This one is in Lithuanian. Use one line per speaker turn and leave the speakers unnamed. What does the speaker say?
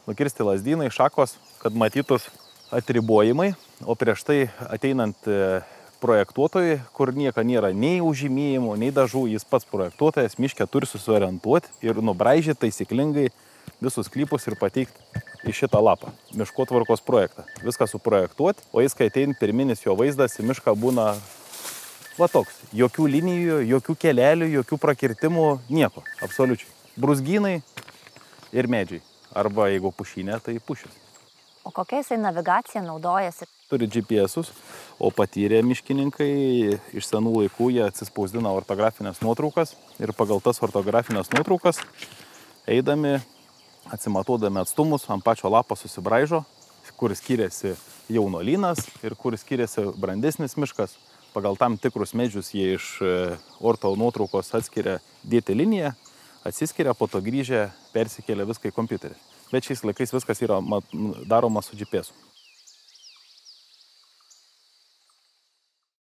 nukirsti lazdynai, šakos, kad matytus atribojimai, o prieš tai ateinant projektuotojui, kur nieko nėra nei užžymėjimų, nei dažų, jis pats projektuotojas miške turi susiorientuoti ir nubraižyti taisyklingai visus sklypus ir pateikti į šitą lapą, miškotvarkos projektą. Viską suprojektuoti, o jis, kai ateina pirminis jo vaizdas, į mišką būna va toks. Jokių linijų, jokių kelelių, jokių prakirtimų, nieko, absoliučiai. Brūzgynai ir medžiai. Arba jeigu pušynė, tai pušis.
O kokia jisai navigacija naudojasi?
Turi GPS-us, o patyrę miškininkai iš senų laikų jie atsispausdina ortografinės nuotraukas ir pagal tas ortografinės nuotraukas eidami, atsimatuodami atstumus, ant pačio lapo susibraižo, kur skiriasi jaunuolynas ir kur skiriasi brandesnis miškas. Pagal tam tikrus medžius jie iš orto nuotraukos atskiria dėti liniją, atsiskiria, po to grįžę persikelia viską į kompiuterį. Bet šiais laikais viskas yra daroma su GPS-u.